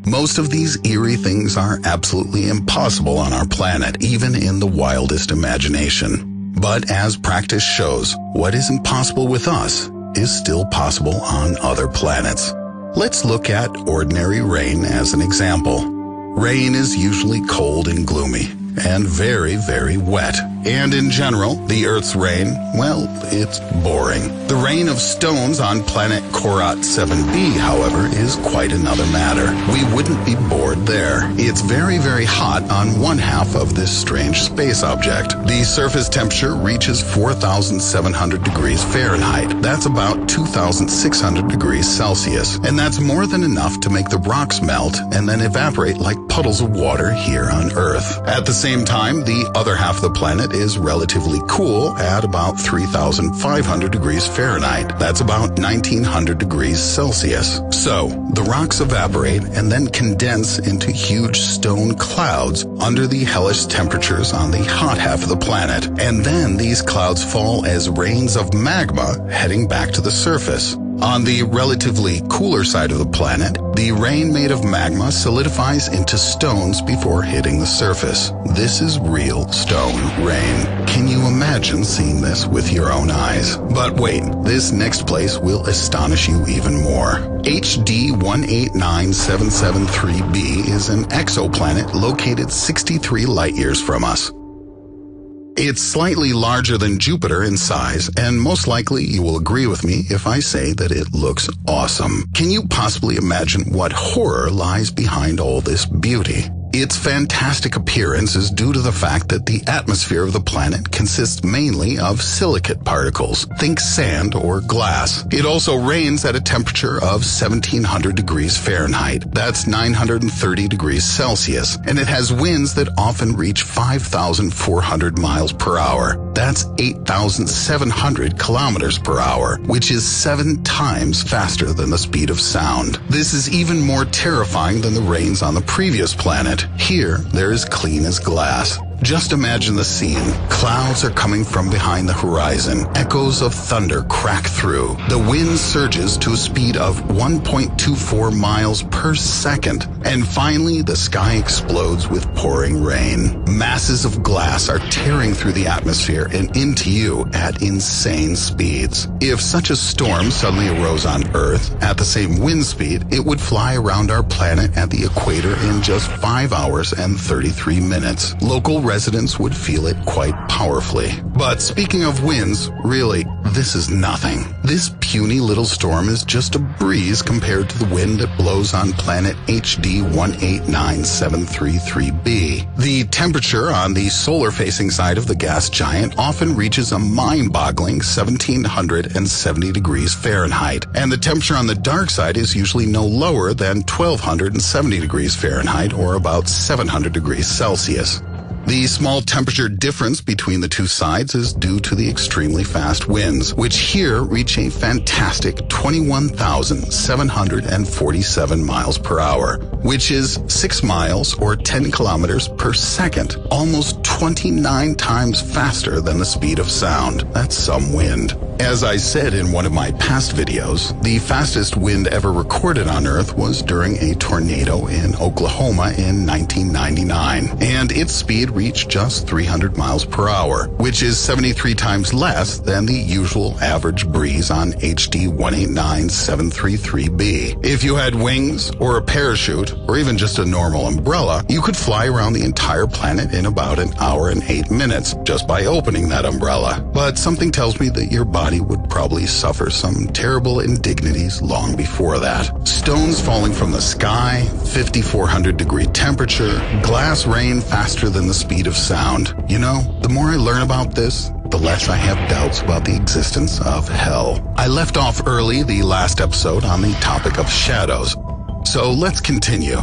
Most of these eerie things are absolutely impossible on our planet, even in the wildest imagination. But as practice shows, what is impossible with us is still possible on other planets. Let's look at ordinary rain as an example. Rain is usually cold and gloomy, and very, very wet. And in general, the Earth's rain, well, it's boring. The rain of stones on planet Korat 7b, however, is quite another matter. We wouldn't be bored there. It's very, very hot on one half of this strange space object. The surface temperature reaches 4,700 degrees Fahrenheit. That's about 2,600 degrees Celsius. And that's more than enough to make the rocks melt and then evaporate like puddles of water here on Earth. At the same time, the other half of the planet is relatively cool at about 3,500 degrees Fahrenheit. That's about 1,900 degrees Celsius. So, the rocks evaporate and then condense into huge stone clouds under the hellish temperatures on the hot half of the planet. And then these clouds fall as rains of magma heading back to the surface. On the relatively cooler side of the planet, the rain made of magma solidifies into stones before hitting the surface. This is real stone rain. Can you imagine seeing this with your own eyes? But wait, this next place will astonish you even more. HD 189773b is an exoplanet located 63 light-years from us. It's slightly larger than Jupiter in size, and most likely you will agree with me if I say that it looks awesome. Can you possibly imagine what horror lies behind all this beauty? Its fantastic appearance is due to the fact that the atmosphere of the planet consists mainly of silicate particles. Think sand or glass. It also rains at a temperature of 1,700 degrees Fahrenheit. That's 930 degrees Celsius. And it has winds that often reach 5,400 miles per hour. That's 8,700 kilometers per hour, which is 7 times faster than the speed of sound. This is even more terrifying than the rains on the previous planet. Here, they're as clean as glass. Just imagine the scene. Clouds are coming from behind the horizon. Echoes of thunder crack through. The wind surges to a speed of 1.24 miles per second. And finally, the sky explodes with pouring rain. Masses of glass are tearing through the atmosphere and into you at insane speeds. If such a storm suddenly arose on Earth at the same wind speed, it would fly around our planet at the equator in just 5 hours and 33 minutes. Local residents would feel it quite powerfully. But speaking of winds, really, this is nothing. This puny little storm is just a breeze compared to the wind that blows on planet HD 189733b. The temperature on the solar-facing side of the gas giant often reaches a mind-boggling 1,770 degrees Fahrenheit, and the temperature on the dark side is usually no lower than 1,270 degrees Fahrenheit, or about 700 degrees Celsius. The small temperature difference between the two sides is due to the extremely fast winds, which here reach a fantastic 21,747 miles per hour, which is 6 miles or 10 kilometers per second, almost 29 times faster than the speed of sound. That's some wind. As I said in one of my past videos, the fastest wind ever recorded on Earth was during a tornado in Oklahoma in 1999, and its speed reached just 300 miles per hour, which is 73 times less than the usual average breeze on HD 189733b. If you had wings or a parachute, or even just a normal umbrella, you could fly around the entire planet in about an hour and 8 minutes just by opening that umbrella. But something tells me that your body would probably suffer some terrible indignities long before that. Stones falling from the sky, 5,400 degree temperature, glass rain faster than the speed of sound. You know, the more I learn about this, the less I have doubts about the existence of hell. I left off early the last episode on the topic of shadows, so let's continue.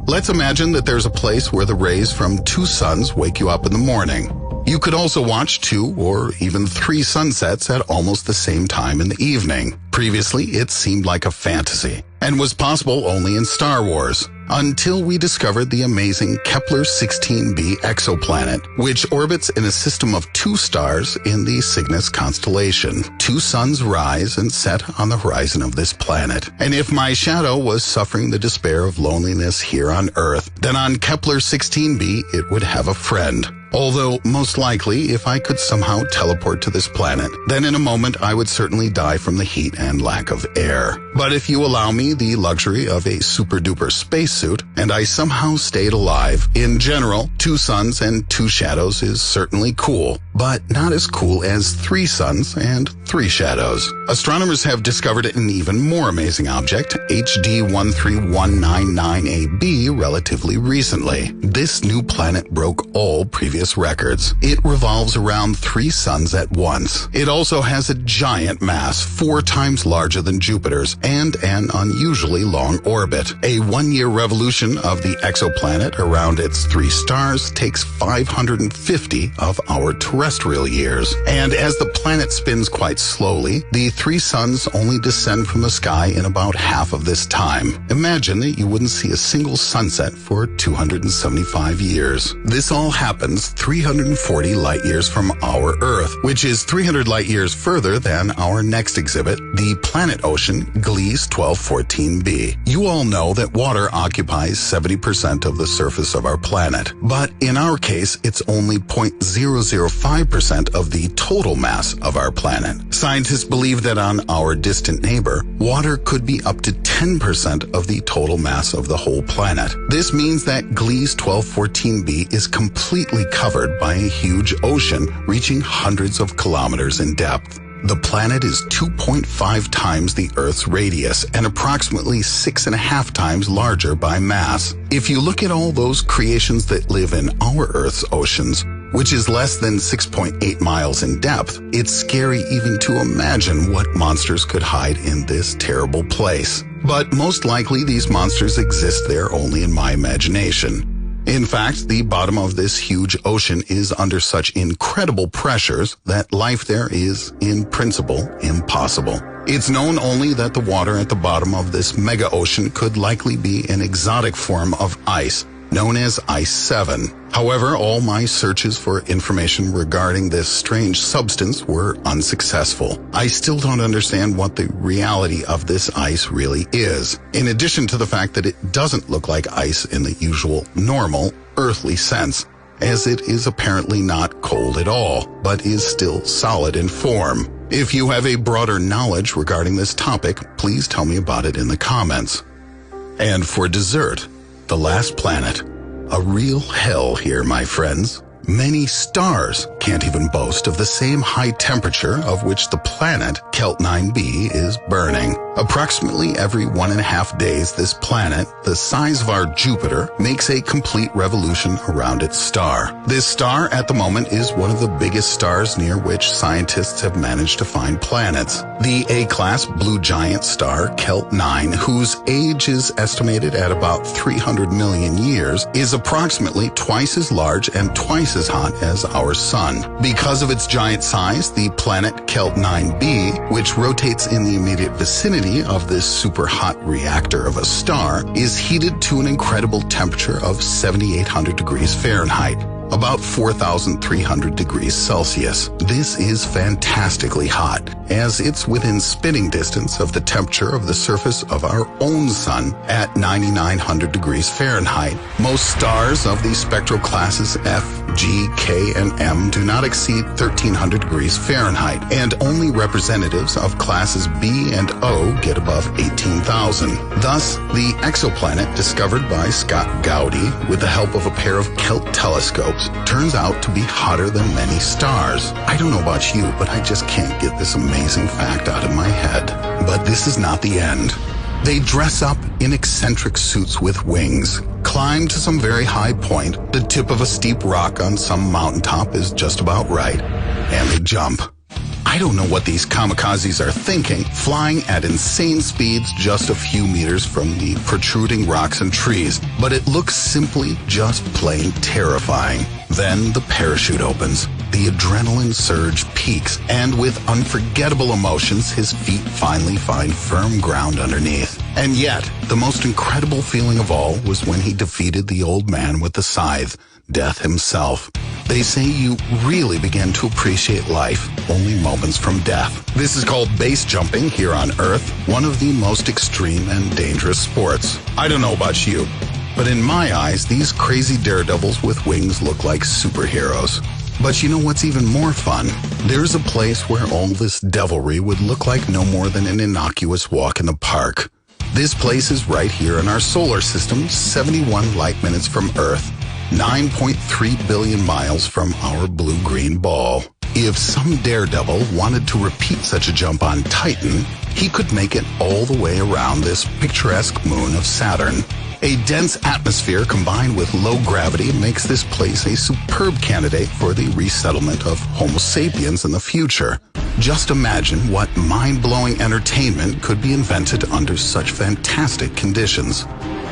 Let's imagine that there's a place where the rays from 2 suns wake you up in the morning. You could also watch 2 or even 3 sunsets at almost the same time in the evening. Previously, it seemed like a fantasy. and was possible only in Star Wars, until we discovered the amazing Kepler-16b exoplanet, which orbits in a system of 2 stars in the Cygnus constellation. 2 suns rise and set on the horizon of this planet. And if my shadow was suffering the despair of loneliness here on Earth, then on Kepler-16b it would have a friend. Although, most likely, if I could somehow teleport to this planet, then in a moment I would certainly die from the heat and lack of air. But if you allow me the luxury of a super-duper spacesuit, and I somehow stayed alive, in general, 2 suns and 2 shadows is certainly cool, but not as cool as 3 suns and 3 shadows. Astronomers have discovered an even more amazing object, HD 13199AB, relatively recently. This new planet broke all previous records. It revolves around 3 suns at once. It also has a giant mass, 4 times larger than Jupiter's, and an unusually long orbit. A 1-year revolution of the exoplanet around its 3 stars takes 550 of our terrestrial years. And as the planet spins quite slowly, the 3 suns only descend from the sky in about half of this time. Imagine that you wouldn't see a single sunset for 275 years. This all happens 340 light years from our Earth, which is 300 light years further than our next exhibit, the planet ocean Gliese 1214b. You all know that water occupies 70% of the surface of our planet, but in our case, it's only 0.005% of the total mass of our planet. Scientists believe that on our distant neighbor, water could be up to 10% of the total mass of the whole planet. This means that Gliese 1214b is completely covered by a huge ocean reaching hundreds of kilometers in depth. The planet is 2.5 times the Earth's radius and approximately 6.5 times larger by mass. If you look at all those creations that live in our Earth's oceans, which is less than 6.8 miles in depth, it's scary even to imagine what monsters could hide in this terrible place. But most likely these monsters exist there only in my imagination. In fact, the bottom of this huge ocean is under such incredible pressures that life there is, in principle, impossible. It's known only that the water at the bottom of this mega ocean could likely be an exotic form of ice, known as Ice 7. However, all my searches for information regarding this strange substance were unsuccessful. I still don't understand what the reality of this ice really is, in addition to the fact that it doesn't look like ice in the usual, normal, earthly sense, as it is apparently not cold at all, but is still solid in form. If you have a broader knowledge regarding this topic, please tell me about it in the comments. And for dessert, the last planet. A real hell here, my friends. Many stars can't even boast of the same high temperature of which the planet Kelt 9b is burning. Approximately every 1.5 days, this planet, the size of our Jupiter, makes a complete revolution around its star. This star at the moment is one of the biggest stars near which scientists have managed to find planets. The A-class blue giant star Kelt 9, whose age is estimated at about 300 million years, is approximately twice as large and twice as hot as our sun. Because of its giant size, the planet Kelt 9b, which rotates in the immediate vicinity of this super hot reactor of a star, is heated to an incredible temperature of 7,800 degrees Fahrenheit, about 4,300 degrees Celsius. This is fantastically hot, as it's within spitting distance of the temperature of the surface of our own sun at 9,900 degrees Fahrenheit. Most stars of the spectral classes F, G, K, and M do not exceed 1,300 degrees Fahrenheit, and only representatives of classes B and O get above 18,000. Thus, the exoplanet discovered by Scott Gowdy with the help of a pair of Kelt telescopes turns out to be hotter than many stars. I don't know about you, but I just can't get this amazing fact out of my head. But this is not the end. They dress up in eccentric suits with wings, climb to some very high point, the tip of a steep rock on some mountaintop is just about right, and they jump. I don't know what these kamikazes are thinking, flying at insane speeds just a few meters from the protruding rocks and trees, but it looks simply just plain terrifying. Then the parachute opens, the adrenaline surge peaks, and with unforgettable emotions, his feet finally find firm ground underneath. And yet, the most incredible feeling of all was when he defeated the old man with the scythe, Death himself. They say you really begin to appreciate life only moments from death. This is called base jumping here on Earth, one of the most extreme and dangerous sports. I don't know about you, but in my eyes, these crazy daredevils with wings look like superheroes. But you know what's even more fun? There's a place where all this devilry would look like no more than an innocuous walk in the park. This place is right here in our solar system, 71 light minutes from Earth, 9.3 billion miles from our blue-green ball. If some daredevil wanted to repeat such a jump on Titan, he could make it all the way around this picturesque moon of Saturn. A dense atmosphere combined with low gravity makes this place a superb candidate for the resettlement of Homo sapiens in the future. Just imagine what mind-blowing entertainment could be invented under such fantastic conditions.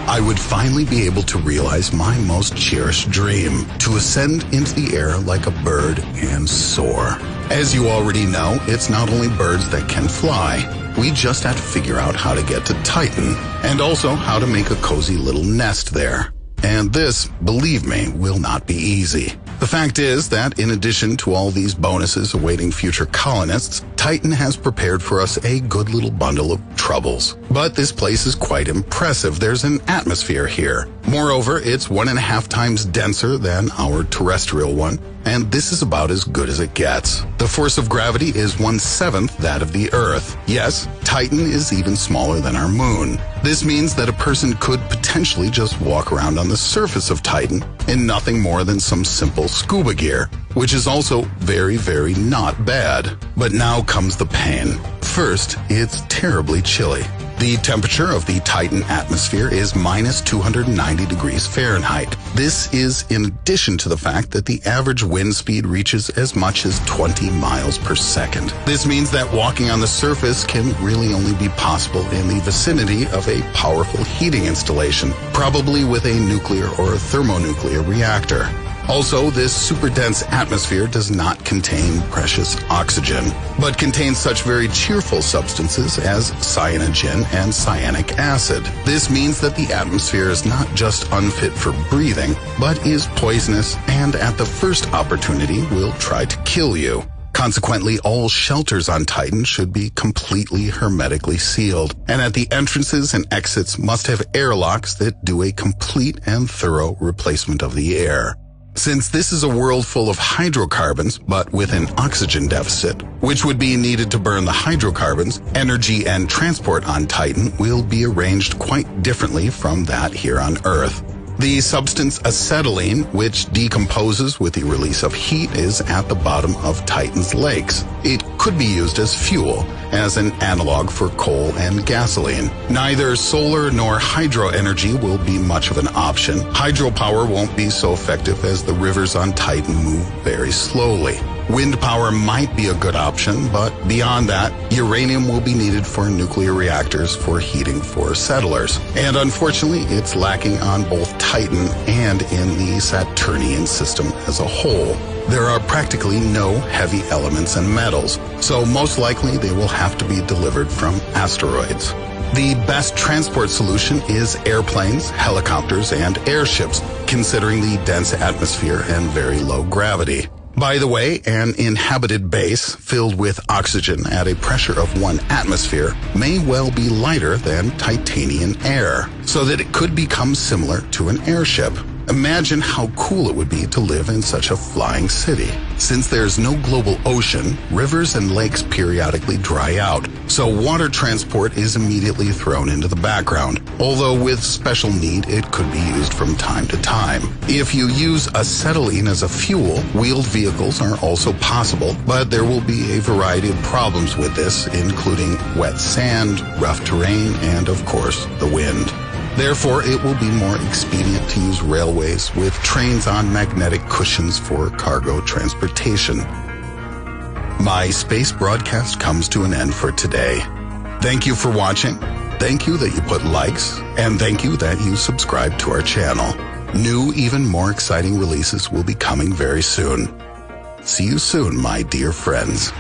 I would finally be able to realize my most cherished dream, to ascend into the air like a bird and soar. As you already know, it's not only birds that can fly. We just have to figure out how to get to Titan, and also how to make a cozy little nest there. And this, believe me, will not be easy. The fact is that in addition to all these bonuses awaiting future colonists, Titan has prepared for us a good little bundle of troubles. But this place is quite impressive. There's an atmosphere here. Moreover, it's 1.5 times denser than our terrestrial one, and this is about as good as it gets. The force of gravity is 1/7 that of the Earth. Yes, Titan is even smaller than our moon. This means that a person could potentially just walk around on the surface of Titan in nothing more than some simple scuba gear, which is also very, very not bad. But now comes the pain. First, it's terribly chilly. The temperature of the Titan atmosphere is minus 290 degrees Fahrenheit. This is in addition to the fact that the average wind speed reaches as much as 20 miles per second. This means that walking on the surface can really only be possible in the vicinity of a powerful heating installation, probably with a nuclear or thermonuclear reactor. Also, this super dense atmosphere does not contain precious oxygen, but contains such very cheerful substances as cyanogen and cyanic acid. This means that the atmosphere is not just unfit for breathing, but is poisonous and at the first opportunity will try to kill you. Consequently, all shelters on Titan should be completely hermetically sealed, and at the entrances and exits must have airlocks that do a complete and thorough replacement of the air. Since this is a world full of hydrocarbons, but with an oxygen deficit, which would be needed to burn the hydrocarbons, energy and transport on Titan will be arranged quite differently from that here on Earth. The substance acetylene, which decomposes with the release of heat, is at the bottom of Titan's lakes. It could be used as fuel, as an analog for coal and gasoline. Neither solar nor hydro energy will be much of an option. Hydropower won't be so effective as the rivers on Titan move very slowly. Wind power might be a good option, but beyond that, uranium will be needed for nuclear reactors for heating for settlers. And unfortunately, it's lacking on both Titan and in the Saturnian system as a whole. There are practically no heavy elements and metals, so most likely they will have to be delivered from asteroids. The best transport solution is airplanes, helicopters, and airships, considering the dense atmosphere and very low gravity. By the way, an inhabited base filled with oxygen at a pressure of 1 atmosphere may well be lighter than titanium air, so that it could become similar to an airship. Imagine how cool it would be to live in such a flying city. Since there's no global ocean, rivers and lakes periodically dry out, so water transport is immediately thrown into the background, although with special need it could be used from time to time. If you use acetylene as a fuel, wheeled vehicles are also possible, but there will be a variety of problems with this, including wet sand, rough terrain, and of course, the wind. Therefore, it will be more expedient to use railways with trains on magnetic cushions for cargo transportation. My space broadcast comes to an end for today. Thank you for watching. Thank you that you put likes, and thank you that you subscribe to our channel. New, even more exciting releases will be coming very soon. See you soon, my dear friends.